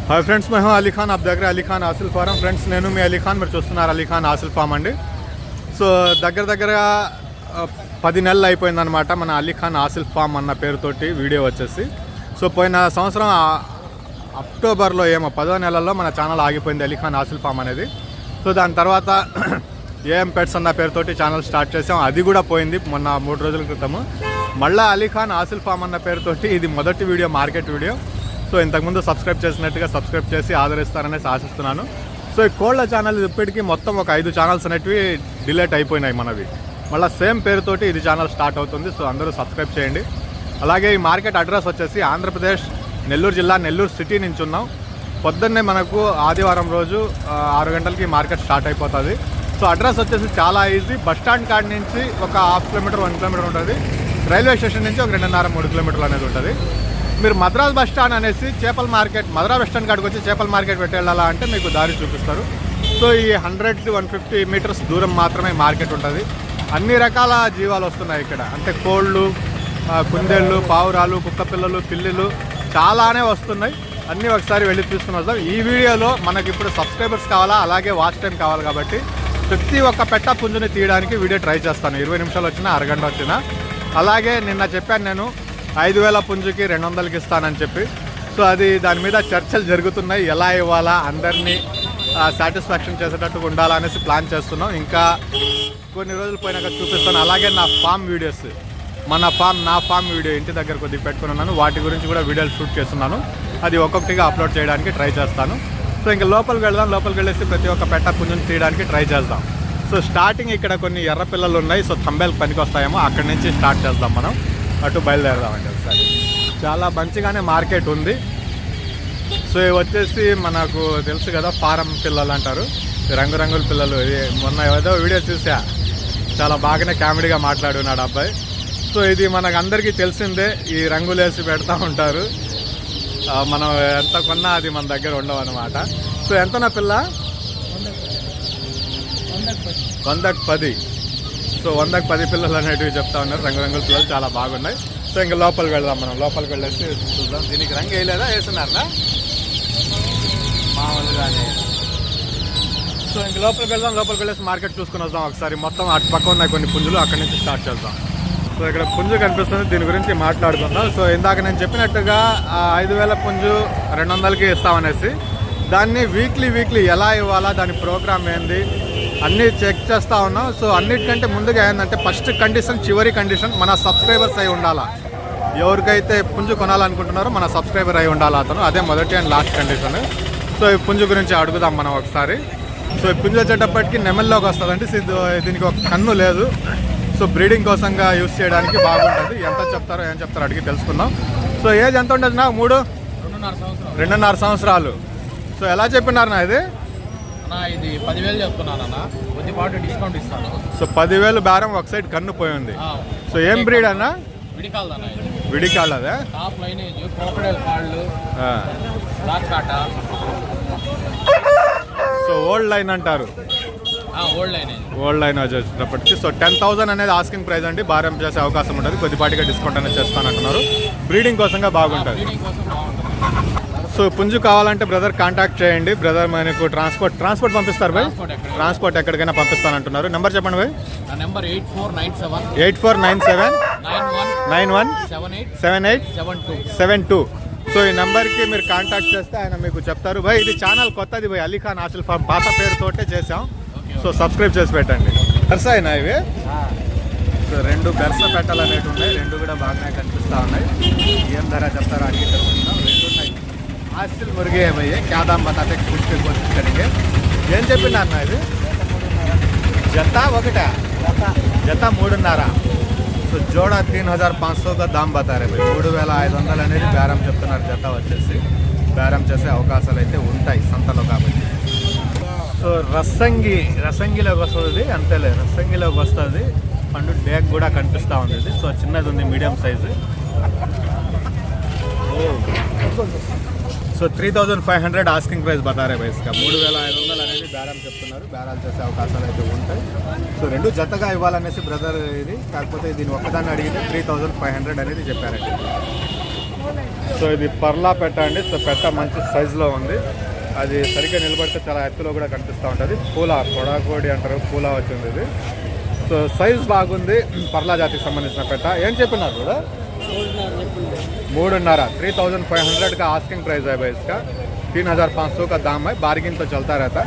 Hi friends, मैं हूं अली खान। आप देख रहे हैं अली खान हासिल फार्म। फ्रेंड्स నేను మీ అలీ ఖాన్, మీరు చూస్తున్నారు అలీ ఖాన్ హాసిల్ ఫామ్ అండి. సో దగ్గరగా 10 నెలలు అయిపోయిందనమాట మన అలీ ఖాన్ హాసిల్ ఫామ్ అన్న పేరుతోటి వీడియో వచ్చేసి. సో పోయిన సంవత్సరం అక్టోబర్లో 10వ నెలలో మన ఛానల్ ఆగిపోయింది అలీ ఖాన్ హాసిల్ ఫామ్ అనేది. సో దాని తర్వాత ఏఎం పెట్స్ అన్న పేరుతోటి ఛానల్ స్టార్ట్ చేసాం. అది కూడా పోయింది మొన్న 3 రోజుల క్రితము. మళ్ళీ అలీ ఖాన్ హాసిల్ ఫామ్ అన్న పేరుతోటి ఇది మొదటి వీడియో, మార్కెట్ వీడియో. సో ఇంతకుముందు సబ్స్క్రైబ్ చేసినట్టుగా సబ్స్క్రైబ్ చేసి ఆదరిస్తారనేసి ఆశిస్తున్నాను. సో ఈ కోళ్ళ ఛానల్ ఇప్పటికీ మొత్తం ఒక 5 ఛానల్స్ అనేటివి డిలీట్ అయిపోయినాయి మనవి. మళ్ళీ సేమ్ పేరుతోటి ఇది ఛానల్ స్టార్ట్ అవుతుంది. సో అందరూ సబ్స్క్రైబ్ చేయండి. అలాగే ఈ మార్కెట్ అడ్రస్ వచ్చేసి ఆంధ్రప్రదేశ్ నెల్లూరు జిల్లా నెల్లూరు సిటీ నుంచి ఉన్నాం. పొద్దున్నే మనకు ఆదివారం రోజు 6 గంటలకి మార్కెట్ స్టార్ట్ అయిపోతుంది. సో అడ్రస్ వచ్చేసి చాలా ఈజీ. బస్ స్టాండ్ కాడ నుంచి ఒక 1/2 కిలోమీటర్ 1 కిలోమీటర్ ఉంటుంది. రైల్వే స్టేషన్ నుంచి ఒక 2.5-3 కిలోమీటర్లు అనేది ఉంటుంది. మీరు మద్రాస్ బస్ స్టాండ్ అనేసి చేపల మార్కెట్, మద్రాస్ బస్ స్టాండ్ కాడికి వచ్చి చేపల మార్కెట్ పెట్టి వెళ్ళాలా అంటే మీకు దారి చూపిస్తారు. సో ఈ 100-150 మీటర్స్ దూరం మాత్రమే మార్కెట్ ఉంటుంది. అన్ని రకాల జీవాలు వస్తున్నాయి ఇక్కడ. అంటే కోళ్ళు, కుందేళ్ళు, పావురాలు, కుక్క పిల్లలు, పిల్లులు చాలానే వస్తున్నాయి. అన్నీ ఒకసారి వెళ్ళి తీసుకుని వస్తాం. ఈ వీడియోలో మనకి ఇప్పుడు సబ్స్క్రైబర్స్ కావాలా, అలాగే వాచ్ టైం కావాలి కాబట్టి ప్రతి ఒక్క పెట్ట పుంజుని తీయడానికి వీడియో ట్రై చేస్తాను. 20 నిమిషాలు వచ్చినా, అరగంట వచ్చినా. అలాగే నిన్న చెప్పాను నేను 5,000 పుంజుకి 200కి ఇస్తానని చెప్పి. సో అది దాని మీద చర్చలు జరుగుతున్నాయి. ఎలా ఇవ్వాలా, అందరినీ సాటిస్ఫాక్షన్ చేసేటట్టుగా ఉండాలా అనేసి ప్లాన్ చేస్తున్నాం. ఇంకా కొన్ని రోజులు పోయినాక చూపిస్తాను. అలాగే నా ఫామ్ వీడియోస్, నా ఫామ్ వీడియో ఇంటి దగ్గర కొద్దిగా పెట్టుకుని ఉన్నాను. వాటి గురించి కూడా వీడియోలు షూట్ చేస్తున్నాను. అది ఒక్కొక్కటిగా అప్లోడ్ చేయడానికి ట్రై చేస్తాను. సో ఇంకా లోపలికి వెళ్దాం. లోపలికి వెళ్ళేసి ప్రతి ఒక్క పెట్ట పుంజుని తీయడానికి ట్రై చేద్దాం. సో స్టార్టింగ్ ఇక్కడ కొన్ని ఎర్ర పిల్లలు ఉన్నాయి. సో తంబేలకు పనికి వస్తాయేమో, అక్కడి నుంచి స్టార్ట్ చేద్దాం. మనం అటు బయలుదేరదామండి ఒకసారి. చాలా మంచిగానే మార్కెట్ ఉంది. సో ఇవి వచ్చేసి మనకు తెలుసు కదా, ఫారం పిల్లలు అంటారు, రంగురంగుల పిల్లలు. ఇది మొన్న ఏదో వీడియో చూసా, చాలా బాగానే కామెడీగా మాట్లాడున్నాడు అబ్బాయి. సో ఇది మనకు అందరికీ తెలిసిందే, ఈ రంగులు వేసి పెడతా ఉంటారు. మనం ఎంత కొన్నా అది మన దగ్గర ఉండవు అనమాట. సో ఎంతనా పిల్ల? 100కి 10. సో 100కి 10 పిల్లలు అనేటివి చెప్తా ఉన్నారు. రంగురంగుల పిల్లలు చాలా బాగున్నాయి. సో ఇంకా లోపలికి వెళ్దాం. మనం లోపలికి వెళ్ళేసి చూద్దాం. దీనికి రంగు వేయలేదా, వేస్తున్నారా మామూలుగానే? సో ఇంక లోపలికి వెళ్దాం. లోపలికి వెళ్ళేసి మార్కెట్ చూసుకుని వద్దాం ఒకసారి. మొత్తం అటు పక్క ఉన్నాయి కొన్ని పుంజులు, అక్కడి నుంచి స్టార్ట్ చేద్దాం. సో ఇక్కడ పుంజు కనిపిస్తుంది, దీని గురించి మాట్లాడుకుందాం. సో ఇందాక నేను చెప్పినట్టుగా 5,000 పుంజు 200కి ఇస్తామనేసి, దాన్ని వీక్లీ ఎలా ఇవ్వాలా, దాని ప్రోగ్రామ్ ఏంది అన్నీ చెక్ చేస్తూ ఉన్నాం. సో అన్నిటికంటే ముందుగా ఏంటంటే ఫస్ట్ కండిషన్, చివరి కండిషన్ మన సబ్స్క్రైబర్స్ అయి ఉండాలా. ఎవరికైతే పుంజు కొనాలనుకుంటున్నారో మన సబ్స్క్రైబర్ అయి ఉండాలి అతను. అదే మొదటి అండ్ లాస్ట్ కండిషన్. సో ఈ పుంజు గురించి అడుగుదాం మనం ఒకసారి. సో ఈ పుంజు వచ్చేటప్పటికి నెమల్లోకి వస్తుందండి. దీనికి ఒక కన్ను లేదు. సో బ్రీడింగ్ కోసంగా యూజ్ చేయడానికి బాగుంటుంది. ఎంత చెప్తారో ఏం చెప్తారో అడిగి తెలుసుకుందాం. సో ఏజ్ ఎంత ఉంటుంది నాకు? 2.5 సంవత్సరాలు. సో ఎలా చెప్పినారు నా ఇది? ఇది 10,000 చెప్తున్నానన్నా, కొద్దిపాటు డిస్కౌంట్ ఇస్తాను. సో 10,000 బేరం, ఒక సైడ్ కన్ను పోయింది. సో ఏం బ్రీడ్ అన్నా? విడికాల్. అదే టాప్ లైనేజ్, క్రోకడైల్ కాళ్ళు, బ్లాక్ కాటా. సో ఓల్డ్ లైన్ అంటారు. ఓల్డ్ లైన్ వచ్చేటప్పటికి. సో 10,000 అనేది ఆస్కింగ్ ప్రైస్ అండి. భారం చేసే అవకాశం ఉంటుంది. కొద్దిపాటిగా డిస్కౌంట్ అనేది చేస్తానంటున్నారు. బ్రీడింగ్ కోసంగా బాగుంటుంది. సో పుంజు కావాలంటే బ్రదర్ కాంటాక్ట్ చేయండి. బ్రదర్ మనకు ట్రాన్స్పోర్ట్ పంపిస్తారు భయ్. ట్రాన్స్పోర్ట్ ఎక్కడికైనా పంపిస్తానంటున్నారు. నెంబర్ చెప్పండి భయ్. నెంబర్ 8497 91 7872. సో ఈ నెంబర్కి మీరు కాంటాక్ట్ చేస్తే ఆయన మీకు చెప్తారు. భయ్ ఇది ఛానల్ కొత్తది భయ్, అలీ ఖాన్ హాసిల్ ఫామ్ పాత పేరుతోటే చేసాం. సో సబ్స్క్రైబ్ చేసి పెట్టండి. బెర్స అయినా ఇవి. సో 2 బెర్స పెట్టాలు అనేవి ఉన్నాయి. 2 కూడా బాగానే కనిపిస్తూ ఉన్నాయి. ఏం ధర చెప్తారో అడిగి తెలుసుకుందాం. 2 ఉన్నాయి. हासिल मुर्गे है भैया, क्या दाम बताते पूछ के कोशिश करेंगे. ఏం చెప్పినారు నా ఇది? జత ఒకటా? జత 3.5. సో జోడా 3,500 का दाम बता रहे भाई. 3,500 అనేది బేరం చెప్తున్నారు. జత వచ్చేసి బేరం చేసే అవకాశాలు అయితే ఉంటాయి సంతలో కాబట్టి. సో రసంగిలోకి వస్తుంది. అంతేలే, రసంగిలోకి వస్తుంది. పండు డేక్ కూడా కనిపిస్తూ ఉంది. సో చిన్నది ఉంది, medium size. So 3,500 asking price బతారే భాయ్. ఇసుక 3,500 అనేది బేరం చెప్తున్నారు. బేరాలు చేసే అవకాశాలు అయితే ఉంటాయి. సో 2 జతగా ఇవ్వాలనేసి బ్రదర్ ఇది. కాకపోతే దీన్ని ఒక్కదాన్ని అడిగితే 3,500 అనేది చెప్పారండి. సో ఇది పర్లా పెట్ట అండి. సో పెట్ట మంచి సైజులో ఉంది. అది సరిగ్గా నిలబడితే చాలా ఎత్తులో కూడా కనిపిస్తూ ఉంటుంది. పూలా పొడాకోడి అంటారు, పూలా వచ్చింది ఇది. సో సైజ్ బాగుంది. పర్లా జాతికి సంబంధించిన పెట్ట. ఏం చెప్పినారు కూడా 3.5 3,500 का आस्किंग प्राइस है भाई इसका. 3,500 का दाम है. बार्गिंग तो चलता रहता.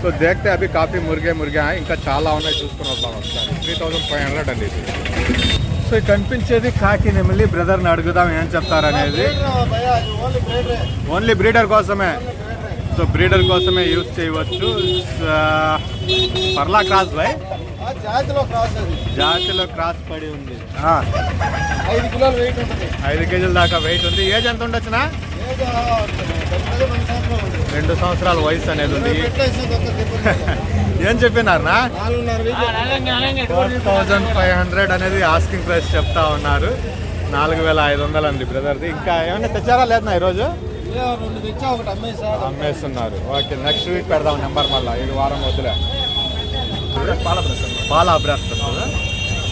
तो देखते अभी काफ़ी मुर्गे हैं. ఇంకా చాలా ఉన్నాయి, చూసుకుని వద్దాం ఒకసారి. 3,500 అండి ఇది. సో కనిపించేది కాకి నెమలి. బ్రదర్ని అడుగుదాం ఏం చెప్తారనేది. ఓన్లీ బ్రీడర్ కోసమే. సో బ్రీడర్ కోసమే యూజ్ చేయవచ్చు. పర్లా క్రాస్ భాయ్, జాతిలో క్రాస్ పడి ఉంది. 5 కిలోలు వెయిట్ ఉంటుంది. 5 కేజీల దాకా వెయిట్ ఉంది. ఏజ్ ఎంత ఉండొచ్చునా? 2 సంవత్సరాల వయసు అనేది ఉంది. ఏం చెప్పినారనా? 4,500 అనేది ఆస్కింగ్ ప్రైస్ చెప్తా ఉన్నారు. 4,500 అండి బ్రదర్ది. ఇంకా ఏమైనా తెచ్చారా లేదా ఈరోజు? అమ్మేస్తున్నారు. ఓకే, నెక్స్ట్ వీక్ పెడదాం నెంబర్. మళ్ళీ ఈ వారం వద్దులే. పాల అబ్రాస్ వస్తుందా?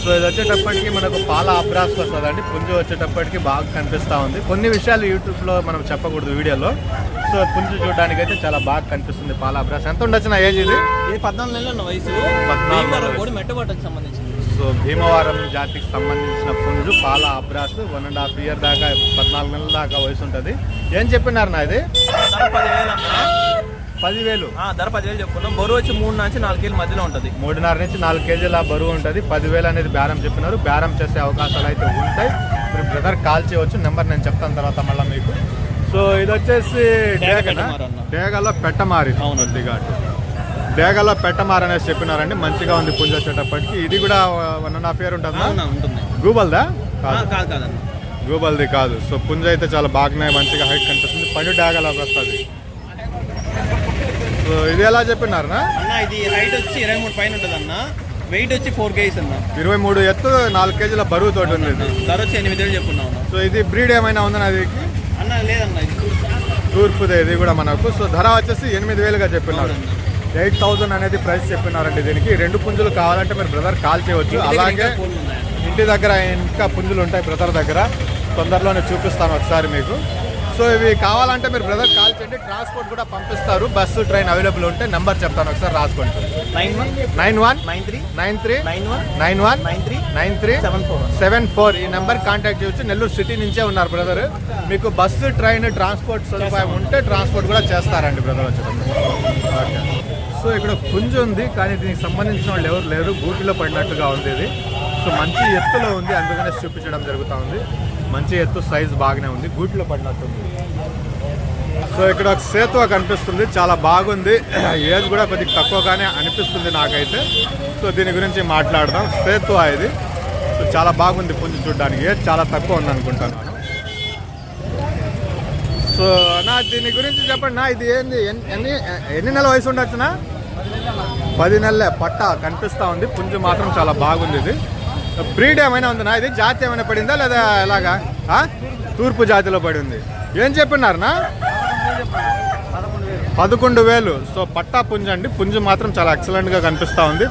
సో ఇది వచ్చేటప్పటికి మనకు పాల అబ్రాస్ వస్తుందండి. పుంజు వచ్చేటప్పటికి బాగా కనిపిస్తూ ఉంది. కొన్ని విషయాలు యూట్యూబ్లో మనం చెప్పకూడదు వీడియోలో. సో పుంజు చూడడానికి అయితే చాలా బాగా కనిపిస్తుంది పాల అబ్రాస్. ఎంత ఉండొచ్చు నా ఏజ్ ఇది? 14 నెలలు ఉన్న వయసు. 14 మెట్టబాటకు సంబంధించింది. సో భీమవరం జాతికి సంబంధించిన పుంజు పాల అబ్రాస్. 1.5 ఇయర్ దాకా 14 నెలల దాకా వయసు ఉంటుంది. ఏం చెప్పినారు నా ఇది? 10,000. ధర 10,000 చెప్పుకున్నాం. బరువు వచ్చి 3 నుంచి 4 కేజీల మధ్యలో ఉంటుంది. 3.5 నుంచి 4 కేజీల బరువు ఉంటుంది. 10,000 అనేది బేరం చెప్పినారు. బేరం చేసే అవకాశాలు అయితే ఉంటాయి. మీరు బ్రదర్ కాల్ చేయవచ్చు. నెంబర్ నేను చెప్తాను తర్వాత మళ్ళీ మీకు. సో ఇది వచ్చేసి డేగలో పెట్టమారి. అవునండి ఘాటు. డేగలో పెట్టమారి అనేసి చెప్పినారండి. మంచిగా ఉంది పుంజు వచ్చేటప్పటికి. ఇది కూడా 1.5 ఇయర్ ఉంటుందా? గూబల్దా? కాదు, గూబల్ది కాదు. సో పుంజు అయితే చాలా బాగున్నాయి, మంచిగా హైట్ కనిపిస్తుంది. పండు డేగలోకి వస్తుంది. సో ఇది ఎలా చెప్పినారనా? అన్న ఇది హైట్ వచ్చి 23 పైన ఉంటుంది అన్న. వెయిట్ వచ్చి 4 కేజీస్ అన్న. 23 ఎత్తు, 4 కేజీల బరువు తోటి ఉంది. ధర వచ్చి 8,000 చెప్పుకున్నాం. సో ఇది బ్రీడ్ ఏమైనా ఉందా అది? అన్న లేదన్న, ఇది తూర్పుదే ఇది కూడా మనకు. సో ధర వచ్చేసి 8,000గా చెప్పినారు. 8,000 అనేది ప్రైస్ చెప్పినారండి దీనికి. 2 పుంజులు కావాలంటే మీరు బ్రదర్ కాల్ చేయవచ్చు. అలాగే ఇంటి దగ్గర ఇంకా పుంజులు ఉంటాయి బ్రదర్ దగ్గర. తొందరలోనే చూపిస్తాను ఒకసారి మీకు. సో ఇవి కావాలంటే మీరు బ్రదర్ కాల్ చేయండి. ట్రాన్స్పోర్ట్ కూడా పంపిస్తారు. బస్సు ట్రైన్ అవైలబుల్ ఉంటే నెంబర్ చెప్తాను ఒకసారి రాసుకోండి. 919391939374 ఈ నెంబర్ కాంటాక్ట్ చేయొచ్చు. నెల్లూరు సిటీ నుంచే ఉన్నారు బ్రదర్. మీకు బస్సు ట్రైన్ ట్రాన్స్పోర్ట్ సదుపాయం ఉంటే ట్రాన్స్పోర్ట్ కూడా చేస్తారండి బ్రదర్ వచ్చేటప్పుడు. ఓకే. సో ఇక్కడ పుంజు ఉంది, కానీ దీనికి సంబంధించిన వాళ్ళు ఎవరు లేరు. గూటిలో పడినట్టుగా ఉంది ఇది. సో మంచి ఎత్తులో ఉంది, అందుకనే చూపించడం జరుగుతూ ఉంది. మంచి ఎత్తు, సైజు బాగానే ఉంది. గూటిలో పడినట్టుంది. సో ఇక్కడ ఒక సేతువ కనిపిస్తుంది, చాలా బాగుంది. ఏజ్ కూడా కొద్దిగా తక్కువగానే అనిపిస్తుంది నాకైతే. సో దీని గురించి మాట్లాడదాం. సేతువ ఇది. సో చాలా బాగుంది పుంజు చూడడానికి. ఏజ్ చాలా తక్కువ ఉంది అనుకుంటాను. సో నా దీని గురించి చెప్పండి నా. ఇది ఏంది, ఎన్ని నెలల వయసు ఉండొచ్చునా? 10 నెలలే. పట్ట కనిపిస్తూ ఉంది. పుంజు మాత్రం చాలా బాగుంది. ఇది బ్రీడ్ ఏమైనా ఉందన్నా? ఇది జాతి ఏమైనా పడిందా లేదా ఎలాగా? తూర్పు జాతిలో పడి ఉంది. ఏం చెప్పినారనా? 11,000. సో పట్టా పుంజు అండి. పుంజు మాత్రం చాలా ఎక్సలెంట్గా కనిపిస్తూ ఉంది.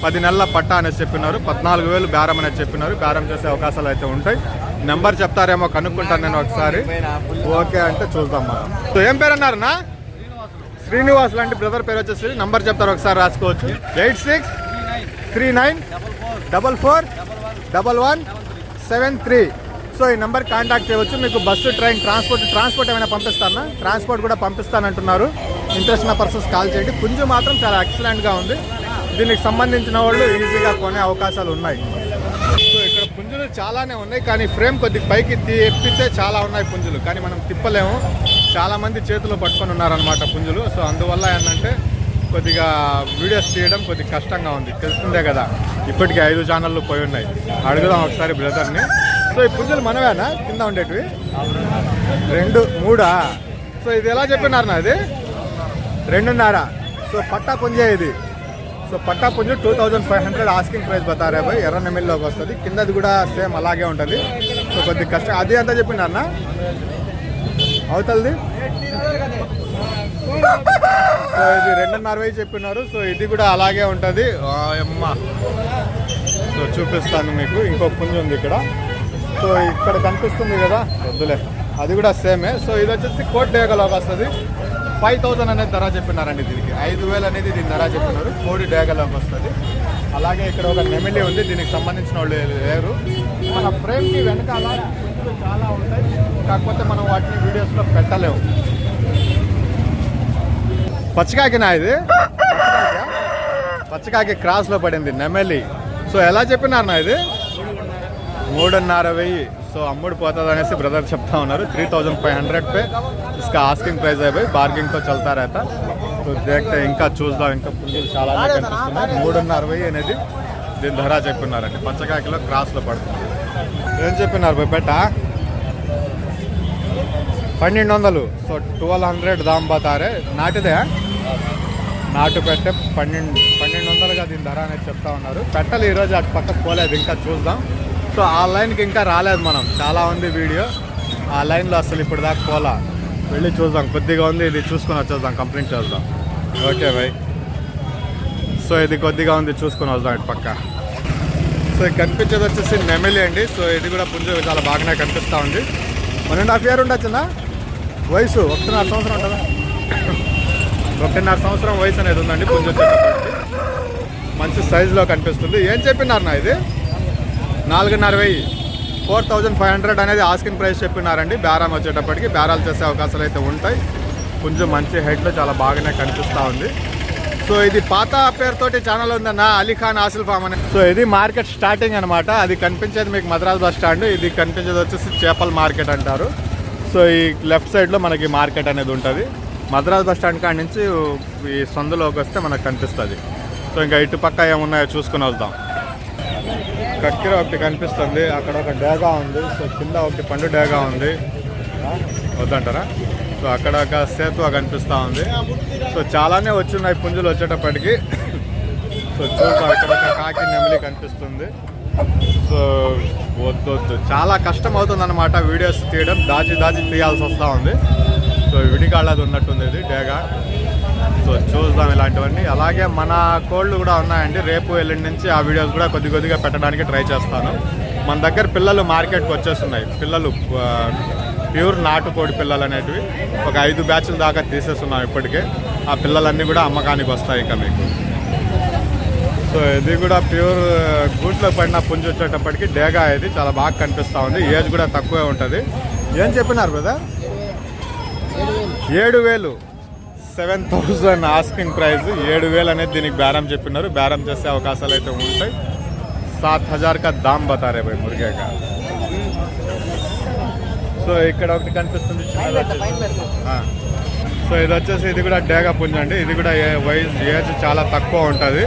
10 నెలల పట్టా అనేసి చెప్పినారు. 14,000 బేరం అనేది చెప్పినారు. బేరం చేసే అవకాశాలు అయితే ఉంటాయి. నెంబర్ చెప్తారేమో కనుక్కుంటాను నేను ఒకసారి. ఓకే అంటే చూద్దాం మనం. సో ఏం పేరు అన్నారనా? శ్రీనివాస్ లాంటి బ్రదర్ పేరు వచ్చేసి. నంబర్ చెప్తారు ఒకసారి రాసుకోవచ్చు. 8639441173. సో ఈ నెంబర్ కాంటాక్ట్ చేయవచ్చు. మీకు బస్సు ట్రైన్ ట్రాన్స్పోర్ట్ ఏమైనా పంపిస్తారా? ట్రాన్స్పోర్ట్ కూడా పంపిస్తానంటున్నారు. ఇంట్రెస్ట్ ఉన్న పర్సన్స్ కాల్ చేయండి. పుంజు మాత్రం చాలా ఎక్సలెంట్గా ఉంది. దీనికి సంబంధించిన వాళ్ళు ఈజీగా కొనే అవకాశాలు ఉన్నాయి. సో ఇక్కడ పుంజులు చాలానే ఉన్నాయి, కానీ ఫ్రేమ్ కొద్దిగా పైకి ఎప్పితే చాలా ఉన్నాయి పుంజులు, కానీ మనం తిప్పలేము. చాలామంది చేతిలో పట్టుకొని ఉన్నారనమాట పుంజులు. సో అందువల్ల ఏంటంటే కొద్దిగా వీడియోస్ తీయడం కొద్దిగా కష్టంగా ఉంది. తెలుస్తుందే కదా, ఇప్పటికీ 5 ఛానళ్ళు పోయి ఉన్నాయి. అడుగుదాం ఒకసారి బ్రదర్ని. సో ఈ పుంజులు మనవేనా కింద ఉండేటివి? 2, 3. సో ఇది ఎలా చెప్పినారు నా? ఇది 2.5. సో పట్టా పుంజే ఇది. సో పట్టా పుంజు 2,500 ఆస్కింగ్ ప్రైస్ బతారా భాయ్. ఎర్ర నెమిల్లోకి వస్తుంది. కిందది కూడా సేమ్ అలాగే ఉంటుంది. సో కొద్దిగా కష్టం. అది ఎంత చెప్పినారన్న అవతలది? సో ఇది 2.5 చెప్పినారు. సో ఇది కూడా అలాగే ఉంటుంది. అమ్మ సో చూపిస్తాను మీకు. ఇంకో పుంజు ఉంది ఇక్కడ. సో ఇక్కడ కనిపిస్తుంది కదా వద్దులే, అది కూడా సేమే. సో ఇది వచ్చేసి కోట్ డేగలోకి వస్తుంది. 5000 అనేది ధర చెప్పినారండి దీనికి. 5000 అనేది దీని ధర చెప్పినారు. కోడి డేగలోకి వస్తుంది. అలాగే ఇక్కడ ఒక నెమిలి ఉంది, దీనికి సంబంధించిన వాళ్ళు లేరు. మన ఫ్రేమ్కి వెనకాల చాలా ఉంటాయి, కాకపోతే మనం వాటిని వీడియోస్లో పెట్టలేము. పచ్చికాకినా ఇది? పచ్చికాకి క్రాస్లో పడింది నెమిలి. సో ఎలా చెప్పినారు నా ఇది? 3,500. సో అమ్ముడు పోతుంది అనేసి బ్రదర్ చెప్తా ఉన్నారు. 3,500 पे इसका आस्किंग प्राइस है भाई, बार्गिंग तो चलता रहता. तो देखते ఇంకా చూద్దాం, ఇంకా పుంజులు చాలానే కనిపిస్తున్నాయి. 3,500 అనేది దీని ధర చెప్పినారండి. పచ్చకాకిలో క్రాస్లో పడుతుంది. ఏం చెప్పినారు भाई పెట్ట? 1,200. సో 1,200 దామ్ బతారే. నాటిదే నాటు పెట్టే 1,200గా దీని ధర అనేది చెప్తా ఉన్నారు. పెట్టలు ఈరోజు అటు పక్కకు పోలేదు, ఇంకా చూద్దాం. సో ఆ లైన్కి ఇంకా రాలేదు మనం, చాలా ఉంది వీడియో. ఆ లైన్లో అసలు ఇప్పుడు దాకా పోలా, వెళ్ళి చూద్దాం. కొద్దిగా ఉంది, ఇది చూసుకొని వచ్చేద్దాం, కంప్లీట్ చేద్దాం. ఓకే భాయ్. సో ఇది కొద్దిగా ఉంది, చూసుకొని వద్దాం ఇటు పక్క. సో ఇది కనిపించేది వచ్చేసి నెమిలి అండి. సో ఇది కూడా పుంజు చాలా బాగానే కనిపిస్తూ ఉంది. 1.5 year ఉండొచ్చునా వయసు? 1.5 సంవత్సరం ఉంటుందా? 1.5 సంవత్సరం వయసు అనేది ఉందండి పుంజు వచ్చేటప్పటికి. మంచి సైజులో కనిపిస్తుంది. ఏం చెప్పినారు నా ఇది? 4,500. 4,500 అనేది ఆస్కింగ్ ప్రైస్ చెప్పినారండి. బేరం వచ్చేటప్పటికి బేరాలు చేసే అవకాశాలు అయితే ఉంటాయి. కొంచెం మంచి హైట్లో చాలా బాగానే కనిపిస్తూ ఉంది. సో ఇది పాత పేరుతోటి ఛానల్ ఉందన్న, అలీఖాన్ ఆసిల్ ఫామ్ అని. సో ఇది మార్కెట్ స్టార్టింగ్ అనమాట. అది కనిపించేది మీకు మద్రాస్ బస్ స్టాండ్, ఇది కనిపించేది వచ్చేసి చేపల మార్కెట్ అంటారు. సో ఈ లెఫ్ట్ సైడ్లో మనకి మార్కెట్ అనేది ఉంటుంది. మద్రాస్ బస్ స్టాండ్ కాడి నుంచి ఈ సందులోకి వస్తే మనకు కనిపిస్తుంది. సో ఇంకా ఇటు పక్క ఏమున్నాయో చూసుకుని వద్దాం. కక్కిర ఒకటి కనిపిస్తుంది, అక్కడ ఒక డేగా ఉంది. సో కింద ఒకటి పండు డేగా ఉంది, వద్దంటారా? సో అక్కడ ఒక సేతువ కనిపిస్తూ ఉంది. సో చాలానే వచ్చినాయి పుంజులు వచ్చేటప్పటికి. సో చూద్దాం, ఇక్కడ ఒక కాకి నెమిలి కనిపిస్తుంది. సో వద్దొద్దు, చాలా కష్టం అవుతుంది అనమాట వీడియోస్ తీయడం, దాచి తీయాల్సి వస్తూ ఉంది. సో విడిగాళ్ళది ఉన్నట్టుంది ఇది డేగా. సో చూద్దాం ఇలాంటివన్నీ. అలాగే మన కోళ్ళు కూడా ఉన్నాయండి. రేపు ఎల్లుండి నుంచి ఆ వీడియోస్ కూడా కొద్దిగా పెట్టడానికి ట్రై చేస్తాను. మన దగ్గర పిల్లలు మార్కెట్కి వచ్చేస్తున్నాయి. పిల్లలు ప్యూర్ నాటుకోడి పిల్లలు అనేటివి ఒక 5 బ్యాచ్ల దాకా తీసేస్తున్నాం ఇప్పటికే. ఆ పిల్లలన్నీ కూడా అమ్మకానికి వస్తాయి ఇక మీకు. సో ఇది కూడా ప్యూర్ గూట్లో పడిన పుంజు వచ్చేటప్పటికి డేగా ఇది చాలా బాగా కనిపిస్తూ ఉంది. ఏజ్ కూడా తక్కువే ఉంటుంది. ఏం చెప్పినారు బ్రదర్? 7,000. 7,000 asking price. 7,000 అనేది దీనికి బేరం చెప్పినారు. బేరం చేసే అవకాశాలు అయితే ఉంటాయి. 7,000 का दाम बता रहे भाई मुर्गे का. సో ఇక్కడ ఒకటి కనిపిస్తుంది సో ఇది వచ్చేసి ఇది కూడా డేగా పుంజు అండి. ఇది కూడా ఏజ్ చాలా తక్కువ ఉంటుంది.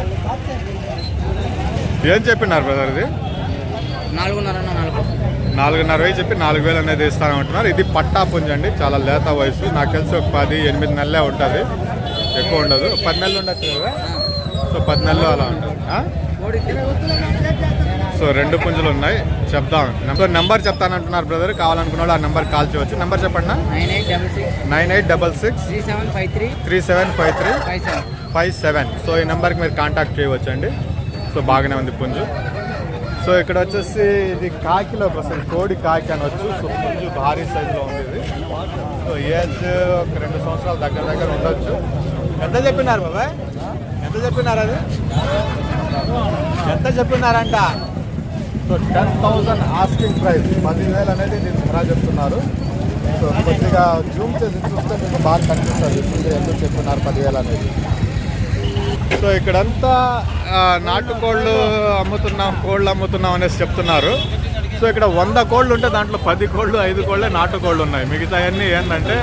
ఏం చెప్పినారు బ్రదర్? ఇది 4,500 చెప్పి 4,000 అనేది ఇస్తానంటున్నారు. ఇది పట్టా పుంజు అండి, చాలా లేత వయసు. నాకు తెలిసి ఒక 10-8 నెలలే ఉంటుంది, ఎక్కువ ఉండదు. 10 నెలలు ఉండొచ్చు కదా. సో 10 నెలలు అలా ఉంటుంది. సో 2 పుంజులు ఉన్నాయి. చెప్దాం. నెంబర్ చెప్తానంటున్నారు బ్రదర్, కావాలనుకున్న వాళ్ళు ఆ నెంబర్ కాల్ చేయవచ్చు. నెంబర్ చెప్పండి. 9866 375357. సో ఈ నెంబర్కి మీరు కాంటాక్ట్ చేయవచ్చు అండి. సో బాగానే ఉంది పుంజు. సో ఇక్కడ వచ్చేసి ఇది కాకిలోకి వస్తుంది, కోడి కాకి అనొచ్చు. సో పుంజు భారీ సైజులో ఉంది ఇది. సో ఏజ్ ఒక 2 సంవత్సరాల దగ్గర ఉండొచ్చు. ఎంత చెప్పినారు బాబాయ్? ఎంత చెప్పినారు? అది ఎంత చెప్పినారంట? So 10,000 asking price. 10,000 అనేది దీని ధర చెప్తున్నారు. సో కొద్దిగా జూమ్ చేసి చూస్తే మీకు బాగా కనిపిస్తుంది పుంజు ఎందుకు చెప్పినారు 10,000 అనేది. సో ఇక్కడంతా నాటుకోళ్ళు కోళ్ళు అమ్ముతున్నాం అనేసి చెప్తున్నారు. సో ఇక్కడ 100 కోళ్ళు ఉంటే దాంట్లో 10 కోళ్ళు 5 కోళ్ళే నాటుకోళ్ళు ఉన్నాయి. మిగతా అన్నీ ఏంటంటే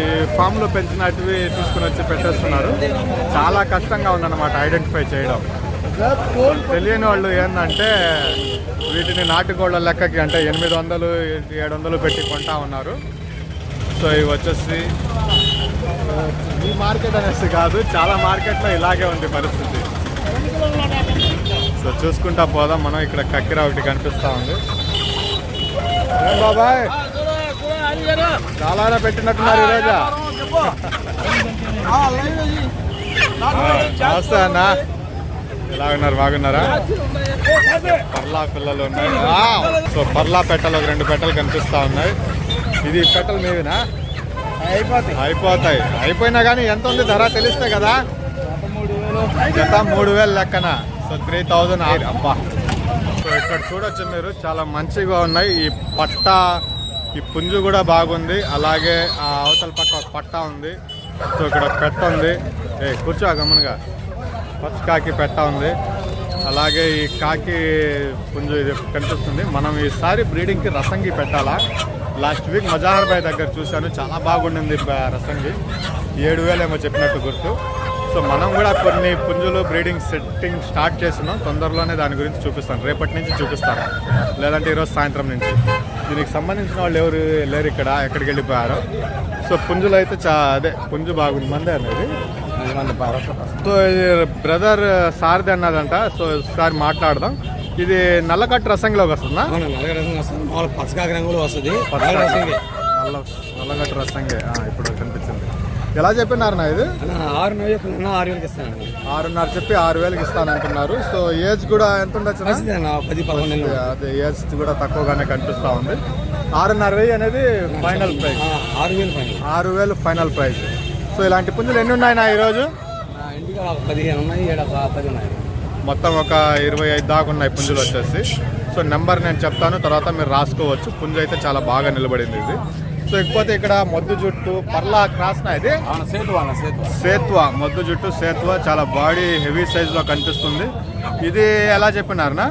ఈ ఫామ్లో పెంచినటివి తీసుకుని వచ్చి పెట్టేస్తున్నారు. చాలా కష్టంగా ఉందన్నమాట ఐడెంటిఫై చేయడం. తెలియని వాళ్ళు ఏంటంటే వీటిని నాటుకోళ్ళ లెక్కకి అంటే 800-700 పెట్టి కొంటా ఉన్నారు. సో ఇవి వచ్చేసి ఈ మార్కెట్ అనేసి కాదు, చాలా మార్కెట్లో ఇలాగే ఉంది పరిస్థితి. సో చూసుకుంటా పోదాం మనం. ఇక్కడ కక్కిర ఒకటి కనిపిస్తూ ఉంది. ఏం బాబాయ్ చాలా పెట్టినట్టున్నారు ఈరోజు. నమస్తే అన్న. ఎలా ఉన్నారు, బాగున్నారా? పర్లా పిల్లలు ఉన్నాయి. సో పర్లా పెట్టలు ఒక 2 పెట్టలు కనిపిస్తా ఉన్నాయి. ఇది పెట్టలు మీవినా? అయిపోతాయి. అయిపోయినా కానీ ఎంత ఉంది ధర తెలిస్తే కదా. జత 3000 లెక్కన. సో 3000. అబ్బా. సో ఇక్కడ చూడొచ్చు మీరు, చాలా మంచిగా ఉన్నాయి. ఈ పట్ట, ఈ పుంజు కూడా బాగుంది. అలాగే ఆ అవతల పక్క ఒక పట్ట ఉంది. సో ఇక్కడ పెట్ట ఉంది. కూర్చో గమనుగా. పచ్చ కాకి పెట్ట ఉంది. అలాగే ఈ కాకి పుంజు ఇది కనిపిస్తుంది. మనం ఈసారి బ్రీడింగ్కి రసంగి పెట్టాలా. లాస్ట్ వీక్ మజాహర్ బాయ్ దగ్గర చూశాను, చాలా బాగుండింది రసంగి. 7000 ఏమో చెప్పినట్టు గుర్తు. సో మనం కూడా కొన్ని పుంజులు బ్రీడింగ్ సెట్టింగ్ స్టార్ట్ చేస్తున్నాం. తొందరలోనే దాని గురించి చూపిస్తాను. రేపటి నుంచి చూపిస్తాను, లేదంటే ఈరోజు సాయంత్రం నుంచి. దీనికి సంబంధించిన వాళ్ళు ఎవరు లేరు ఇక్కడ, ఎక్కడికి వెళ్ళిపోయారు. సో పుంజులు అయితే అదే పుంజు బాగుంది. మందే అనేది. సో ఇది బ్రదర్ సార్ది అన్నదంట. సో ఒకసారి మాట్లాడదాం. ఇది నల్లకట్టు రసంగిలోకి వస్తుందా? పచ్చకాకి రంగులో వస్తుంది. నల్లగట్టు రసంగి ఇప్పుడు కనిపించింది. ఎలా చెప్పినారు నా ఇది? 6,000 ఇస్తాను. 6,500 చెప్పి 6,000కి ఇస్తానంటున్నారు. సో ఏజ్ కూడా ఎంత ఉండొచ్చు? 10-11. అదే ఏజ్ కూడా తక్కువగానే కనిపిస్తూ ఉంది. 6,500 అనేది final price. 6,000 final price. So ఇలాంటి పుంజులు ఎన్ని ఉన్నాయి నా ఈరోజు? 15 ఉన్నాయి, 10 ఉన్నాయి. మొత్తం ఒక 25 దాకా ఉన్నాయి పుంజులు వచ్చేసి. సో నెంబర్ నేను చెప్తాను, తర్వాత మీరు రాసుకోవచ్చు. పుంజు అయితే చాలా బాగా నిలబడింది ఇది. సో ఇకపోతే ఇక్కడ మొద్దు జుట్టు పర్లా క్రాస్నా ఇది? సేత్వా. మొద్దు జుట్టు సేత్వా, చాలా బాడీ హెవీ సైజులో కనిపిస్తుంది. ఇది ఎలా చెప్పినారునా?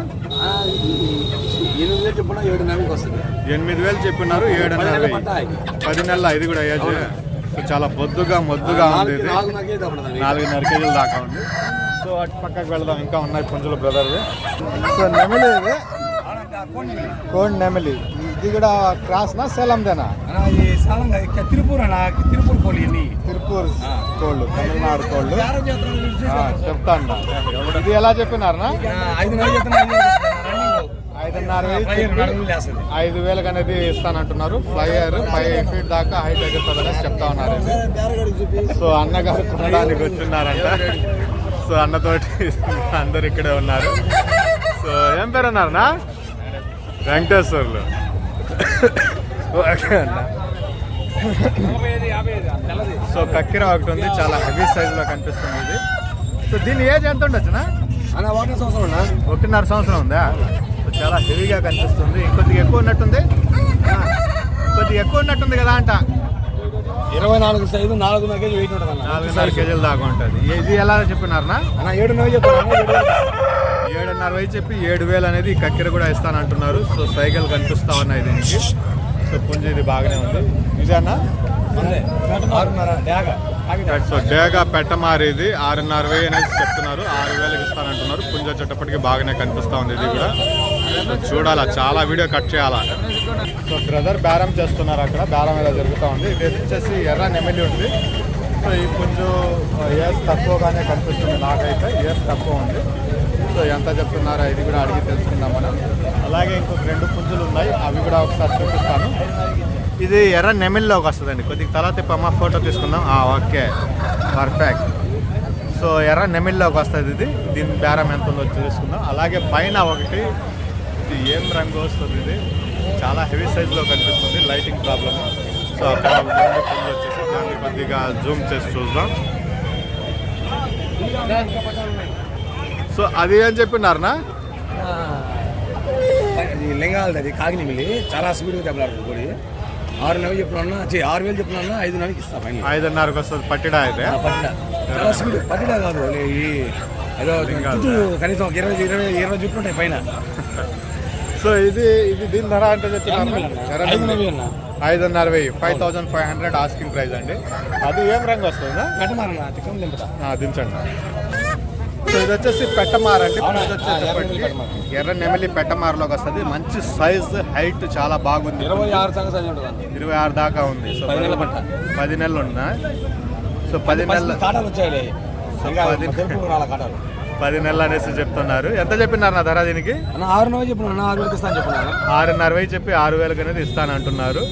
8,000 చెప్పినా 7,500 వస్తుంది. 8,000 చెప్పినారు. 7,500. 10 నెలల ఇది కూడా ఏజ్. సో చాలా మొద్దుగా ఉంది ఇది. 4.5 కేజీల దాకా ఉంది. సో అటు పక్కకు వెళదాం, ఇంకా ఉన్నాయి పుంజులు బ్రదర్వి. సో నెమిలి ఇది కోడ్ నెమిలి. ఇది కూడా క్రాస్నా సేలందేనా? తిరుపూర్ కోళ్ళు. తిరుపూర్ కోళ్ళు, తమిళనాడు కోళ్ళు. చెప్తాను. ఇది ఎలా చెప్పినారనా? 5,500 అనేది ఇస్తానంటున్నారు. ఫ్లైయర్ 5 ఫీట్ దాకా హైట్ ఎగురుతుందని చెప్తా ఉన్నారు ఇది. సో అన్నగారు కొనడానికి వచ్చున్నారంట. సో అన్నతోటి అందరు ఇక్కడే ఉన్నారు. సో ఏం పేరు అన్నారనా? వెంకటేశ్వర్లు. ఓకే అన్న. సో కక్కిర ఒకటి ఉంది, చాలా హెవీ సైజులో కనిపిస్తుంది ఇది. సో దీని ఏజ్ ఎంత ఉండొచ్చునా? 1.5 సంవత్సరం ఉందా? సో చాలా హెవీగా కనిపిస్తుంది. ఇంకొద్దిగా ఎక్కువ ఉన్నట్టుంది. కొద్దిగా ఎక్కువ ఉన్నట్టుంది కదా అంట. 24 సైజు, 4.5 కేజీ వెయిట్ ఉంటుంది. 4.5 కేజీల దాకా ఉంటుంది. ఇది ఎలా చెప్పినారనా? 7,500 చెప్పాను. 7,500 చెప్పి 7,000 అనేది ఈ కక్కెర కూడా ఇస్తానంటున్నారు. సో సైకిల్ కనిపిస్తా ఉన్నాయి దీనికి. సో పుంజు ఇది బాగానే ఉంది. ఇదేనా? సో డేగా పెట్టమారి ఇది 6,500 అనేది చెప్తున్నారు. 6,000కి ఇస్తానంటున్నారు. పుంజు వచ్చేటప్పటికి బాగానే కనిపిస్తా ఉంది ఇది కూడా. చూడాలా, చాలా వీడియో కట్ చేయాలా. సో బ్రదర్ బేరం చేస్తున్నారు అక్కడ. బేరం ఎలా జరుగుతూ ఉంది. ఇది వచ్చేసి ఎర్ర నెమిలి ఉంది. సో ఈ పుంజు ఏజ్ తక్కువగానే కనిపిస్తుంది నాకైతే. ఏజ్ తక్కువ ఉంది. సో ఎంత చెప్తున్నారో ఇది కూడా అడిగి తెలుసుకుందాం మనం. అలాగే ఇంకొక 2 పుంజులు ఉన్నాయి, అవి కూడా ఒకసారి చూపిస్తాను. ఇది ఎర్ర నెమిల్లోకి వస్తుందండి. కొద్దిగా తల తిప్పమ్మా, ఫోటో తీసుకుందాం. Okay, perfect. సో ఎర్ర నెమిల్లోకి వస్తుంది ఇది. దీని బేరం ఎంత ఉందో చూసుకుందాం. అలాగే పైన ఒకటి, ఇది ఏం రంగు వస్తుంది, ఇది చాలా హెవీ సైజులో కనిపిస్తుంది. Lighting problem. సో అక్కడ పుంజు వచ్చేసి దాన్ని కొద్దిగా జూమ్ చేసి చూద్దాం. సో అది ఏం చెప్పినారనా? లింగాలది అది కాకినిమిలి, చాలా స్పీడ్గా దెబ్బలాడుతుంది కోడి. 6,000 చెప్పినా 6,000 చెప్పినా 5,500 ఇస్తా. 5,500కి వస్తుంది పట్టిడా అయితే. చాలా స్పీడ్. పట్టిడా కాదు, ఏదో కనీసం 20 జుట్లు ఉంటాయి పైన. సో ఇది దీని ధర అంటే చెప్తున్నారు 5,500. 5,500 ఆస్కింగ్ ప్రైస్ అండి. అది ఏం రంగు వస్తుందా? దించండి. సో ఇది వచ్చేసి పెట్టమారండి. ఎర్ర నెమిలి పెట్టమారలోకి వస్తుంది. మంచి సైజ్, హైట్ చాలా బాగుంది. 26 దాకా ఉంది. సో 10 నెలలు ఉన్నా. సో 10 నెలలు 10 నెలలు అనేసి చెప్తున్నారు. ఎంత చెప్పినారు నా ధర దీనికి? అన్న 6,000 చెప్పిన అన్న 6,000 ఇస్తాను చెప్పిన 6,500 చెప్పి 6,000 అనేది ఇస్తానంటున్నారు.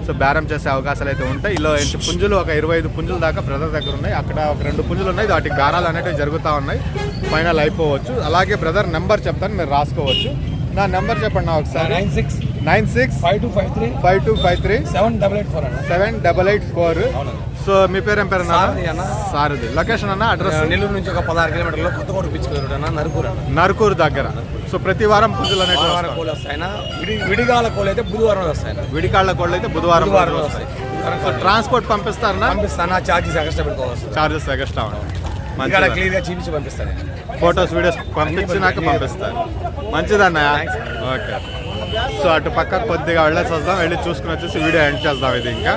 సో బేరం చేసే అవకాశాలు అయితే ఉంటాయి. ఇలా పుంజులు ఒక 25 పుంజుల దాకా బ్రదర్ దగ్గర ఉన్నాయి. అక్కడ ఒక 2 పుంజులు ఉన్నాయి, వాటికి బేరాలు అనేవి జరుగుతూ ఉన్నాయి. ఫైనల్ అయిపోవచ్చు. అలాగే బ్రదర్ నెంబర్ చెప్తాను, మీరు రాసుకోవచ్చు. నా నెంబర్ చెప్పండి నా ఒకసారి. 965253 788 అన్న 7884. సో మీ పేరు ఏం పేరు అన్న? సారథి. లొకేషన్ అన్న, అడ్రస్? నెల్లూరు నుంచి ఒక 16 కిలోమీటర్లో కొత్తకోట పిచ్చుకోరు అన్న, నరుకూరు అన్న. నరుకూరు దగ్గర. సో ప్రతి వారం పుంజులు అనేవి బుధవారం కోళ్ళు వస్తాయన్న. విడిగాల కోళ్ళు అయితే బుధవారం వస్తాయన్న. విడికాళ్ళ కోళ్ళు అయితే బుధవారం వస్తాయి. సో ట్రాన్స్పోర్ట్ పంపిస్తారన్నా? పంపిస్తాను, చార్జెస్ ఎక్స్ట్రా పెట్టుకోవచ్చు. చార్జెస్ ఎక్స్ట్రా ఇక్కడ క్లియర్గా చూపించి పంపిస్తాను. ఫొటోస్ వీడియోస్ పంపించినాక పంపిస్తారు. మంచిదన్న. ఓకే. సో అటు పక్క కొద్దిగా వెళ్ళేసి వద్దాం, వెళ్ళి చూసుకుని వచ్చేసి వీడియో ఎండ్ చేద్దాం ఇది ఇంకా.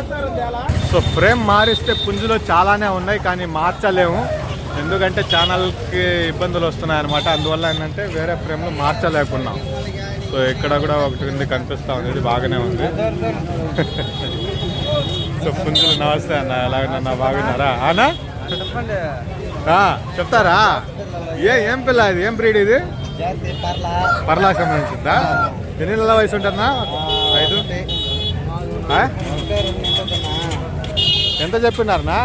సో ఫ్రేమ్ మారిస్తే పుంజులు చాలానే ఉన్నాయి, కానీ మార్చలేము. ఎందుకంటే ఛానల్కి ఇబ్బందులు వస్తున్నాయి అనమాట. అందువల్ల ఏంటంటే వేరే ఫ్రేమ్లు మార్చలేకున్నాం. సో ఇక్కడ కూడా ఒకటి ఉంది కనిపిస్తూ ఉంది, ఇది బాగానే ఉంది. సో పుంజులు నమస్తే అన్న, ఎలాగన్నా బాగున్నారా అన్నా? చెప్తారా? ఏం పిల్ల ఇది? ఏం బ్రీడ్ ఇది? పర్లా సంబంధించిందా? ఎన్ని నెలల వయసు ఉంటుందా? 5. ఎంత చెప్పినారనా?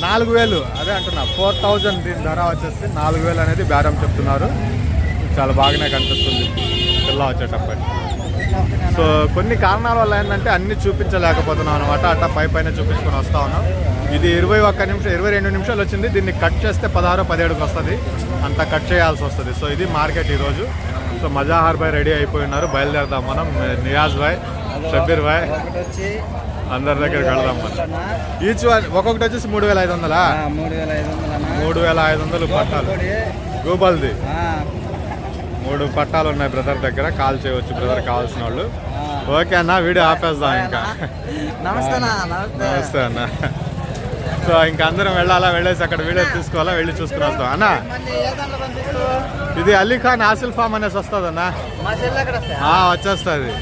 4,000. అదే అంటున్నా, 4,000 దీని ధర వచ్చేసి 4,000 అనేది బేరం చెప్తున్నారు. చాలా బాగానే కనిపిస్తుంది పిల్ల వచ్చేటప్పటి. సో కొన్ని కారణాల వల్ల ఏంటంటే అన్ని చూపించలేకపోతున్నాం అనమాట. అట్లా పైన చూపించుకొని వస్తూ ఉన్నాం. ఇది 22 నిమిషాలు వచ్చింది. దీన్ని కట్ చేస్తే 16-17కి వస్తుంది. అంత కట్ చేయాల్సి వస్తుంది. సో ఇది మార్కెట్ ఈరోజు. సో మజాహార్ భాయ్ రెడీ అయిపోయి ఉన్నారు, బయలుదేరదాం మనం. నియాజ్ భాయ్, షబ్బీర్ భాయ్ అందరి దగ్గరికి వెళదాం మనం. ఈచ్ ఒక్కొక్కటి వచ్చేసి 3,500. 3,500 పట్టాలు. గూబల్ది 3 పట్టాలు ఉన్నాయి బ్రదర్ దగ్గర. కాల్ చేయవచ్చు బ్రదర్ కావాల్సిన వాళ్ళు. ఓకే అన్న, వీడియో ఆపేద్దాం ఇంకా. నమస్తే అన్న. సో ఇంకా అందరం వెళ్ళాలా, వెళ్ళేసి అక్కడ వీడియో తీసుకోవాలా, వెళ్ళి చూసుకుని వస్తాం అన్న. ఇది అలీఖాన్ ఆసిల్ ఫామ్ అనేసి వస్తుంది అన్న. వచ్చేస్తుంది.